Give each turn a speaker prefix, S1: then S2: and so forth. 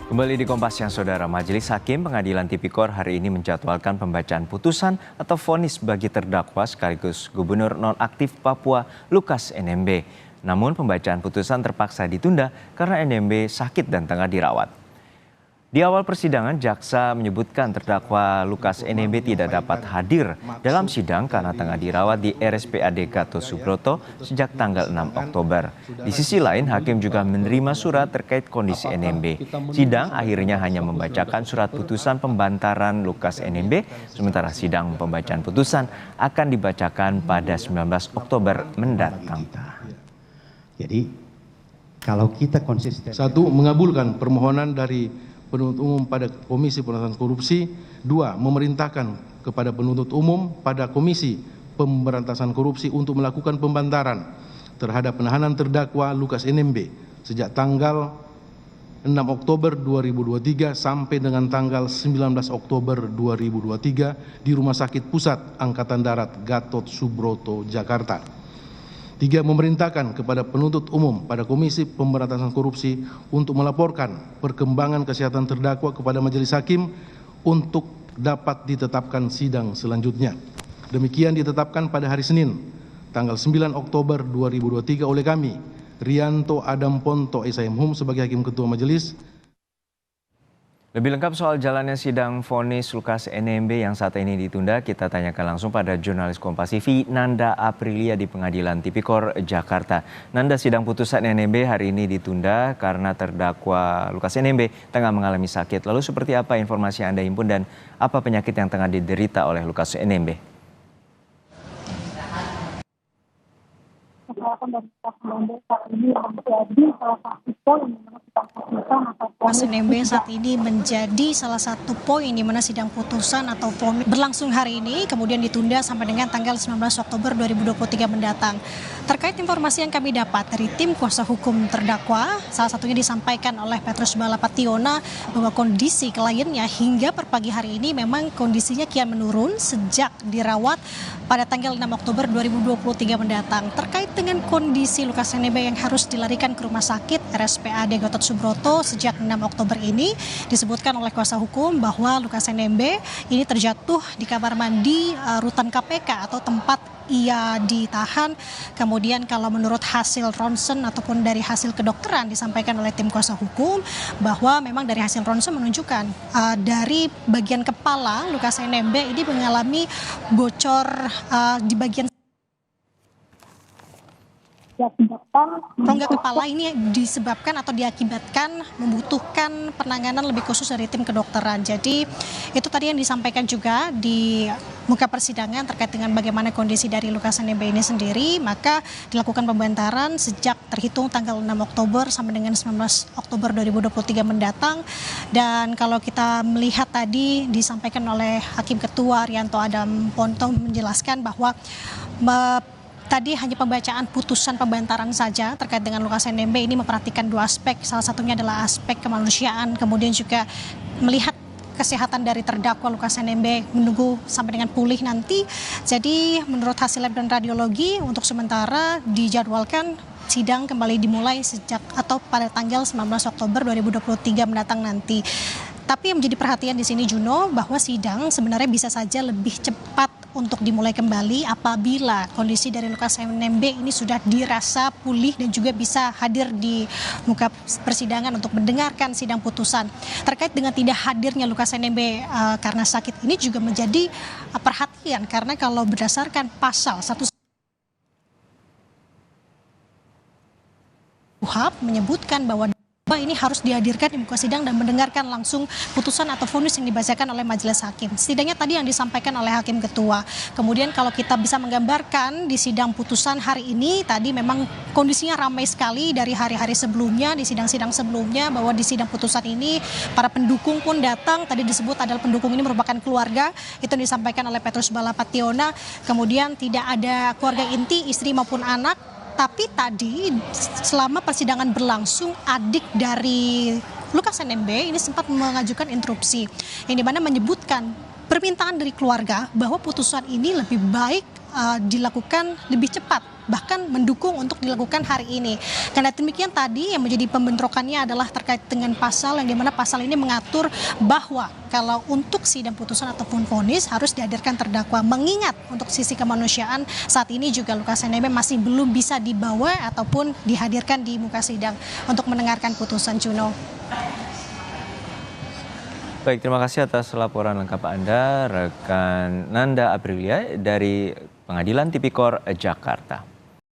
S1: Kembali di Kompas Siang, Saudara. Majelis Hakim Pengadilan Tipikor hari ini menjadwalkan pembacaan putusan atau vonis bagi terdakwa sekaligus Gubernur nonaktif Papua Lukas NMB. Namun pembacaan putusan terpaksa ditunda karena NMB sakit dan tengah dirawat. Di awal persidangan, jaksa menyebutkan terdakwa Lukas NMB tidak dapat hadir dalam sidang karena tengah dirawat di RSPAD Gatot Subroto sejak tanggal 6 Oktober. Di sisi lain, hakim juga menerima surat terkait kondisi NMB. Sidang akhirnya hanya membacakan surat putusan pembantaran Lukas NMB, sementara sidang pembacaan putusan akan dibacakan pada 19 Oktober mendatang.
S2: Jadi, kalau kita konsisten.
S3: Satu, mengabulkan permohonan dari penuntut umum pada Komisi Pemberantasan Korupsi. Dua, memerintahkan kepada penuntut umum pada Komisi Pemberantasan Korupsi untuk melakukan pembantaran terhadap penahanan terdakwa Lukas NMB sejak tanggal 6 Oktober 2023 sampai dengan tanggal 19 Oktober 2023 di Rumah Sakit Pusat Angkatan Darat Gatot Subroto, Jakarta. Tiga, memerintahkan kepada penuntut umum pada Komisi Pemberantasan Korupsi untuk melaporkan perkembangan kesehatan terdakwa kepada majelis hakim untuk dapat ditetapkan sidang selanjutnya. Demikian ditetapkan pada hari Senin, tanggal 9 Oktober 2023 oleh kami, Rianto Adam Ponto SIMHUM sebagai Hakim Ketua Majelis.
S1: Lebih lengkap soal jalannya sidang vonis Lukas NMB yang saat ini ditunda, kita tanyakan langsung pada jurnalis Kompas TV Nanda Aprilia di Pengadilan Tipikor, Jakarta. Nanda, sidang putusan NMB hari ini ditunda karena terdakwa Lukas NMB tengah mengalami sakit. Lalu seperti apa informasi yang Anda himpun dan apa penyakit yang tengah diderita oleh Lukas NMB?
S4: Lukas NMB saat ini menjadi salah satu poin di mana sidang putusan atau vonis berlangsung hari ini kemudian ditunda sampai dengan tanggal 19 Oktober 2023 mendatang. Terkait informasi yang kami dapat dari tim kuasa hukum terdakwa, salah satunya disampaikan oleh Petrus Balapationa bahwa kondisi kliennya hingga per pagi hari ini memang kondisinya kian menurun sejak dirawat pada tanggal 6 Oktober 2023 mendatang. Terkait dengan kondisi Lukas NMB yang harus dilarikan ke rumah sakit RSPAD Gatot Subroto sejak 6 Oktober ini, disebutkan oleh kuasa hukum bahwa Lukas NMB ini terjatuh di kamar mandi rutan KPK atau tempat ia ditahan. Kemudian kalau menurut hasil ronsen ataupun dari hasil kedokteran disampaikan oleh tim kuasa hukum bahwa memang dari hasil ronsen menunjukkan dari bagian kepala Lukas NMB ini mengalami bocor di bagian rongga kepala. Ini disebabkan atau diakibatkan membutuhkan penanganan lebih khusus dari tim kedokteran. Jadi itu tadi yang disampaikan juga di muka persidangan terkait dengan bagaimana kondisi dari Lukas NMB ini sendiri. Maka dilakukan pembantaran sejak terhitung tanggal 6 Oktober sampai dengan 19 Oktober 2023 mendatang. Dan kalau kita melihat tadi disampaikan oleh Hakim Ketua Rianto Adam Ponto menjelaskan bahwa tadi hanya pembacaan putusan pembantaran saja terkait dengan Lukas NMB ini memperhatikan dua aspek. Salah satunya adalah aspek kemanusiaan, kemudian juga melihat kesehatan dari terdakwa Lukas NMB menunggu sampai dengan pulih nanti. Jadi menurut hasil lab dan radiologi untuk sementara dijadwalkan sidang kembali dimulai sejak atau pada tanggal 19 Oktober 2023 mendatang nanti. Tapi yang menjadi perhatian di sini Juno bahwa sidang sebenarnya bisa saja lebih cepat untuk dimulai kembali apabila kondisi dari Lukas NMB ini sudah dirasa pulih dan juga bisa hadir di muka persidangan untuk mendengarkan sidang putusan. Terkait dengan tidak hadirnya Lukas NMB karena sakit ini juga menjadi perhatian karena kalau berdasarkan pasal 1 KUHP menyebutkan bahwa ini harus dihadirkan di muka sidang dan mendengarkan langsung putusan atau vonis yang dibacakan oleh majelis hakim. Setidaknya tadi yang disampaikan oleh Hakim Ketua. Kemudian kalau kita bisa menggambarkan di sidang putusan hari ini, tadi memang kondisinya ramai sekali dari hari-hari sebelumnya, di sidang-sidang sebelumnya, bahwa di sidang putusan ini para pendukung pun datang. Tadi disebut adalah pendukung ini merupakan keluarga, itu yang disampaikan oleh Petrus Balapationa. Kemudian tidak ada keluarga inti, istri maupun anak. Tapi tadi selama persidangan berlangsung, adik dari Lukas NMB ini sempat mengajukan interupsi yang dimana menyebutkan permintaan dari keluarga bahwa putusan ini lebih baik dilakukan lebih cepat, bahkan mendukung untuk dilakukan hari ini. Karena demikian tadi yang menjadi pembentrokannya adalah terkait dengan pasal yang dimana pasal ini mengatur bahwa kalau untuk sidang putusan ataupun vonis harus dihadirkan terdakwa. Mengingat untuk sisi kemanusiaan saat ini juga Lukas NMB masih belum bisa dibawa ataupun dihadirkan di muka sidang untuk mendengarkan putusan, Juno.
S1: Baik, terima kasih atas laporan lengkap Anda, rekan Nanda Aprilia dari Pengadilan Tipikor Jakarta.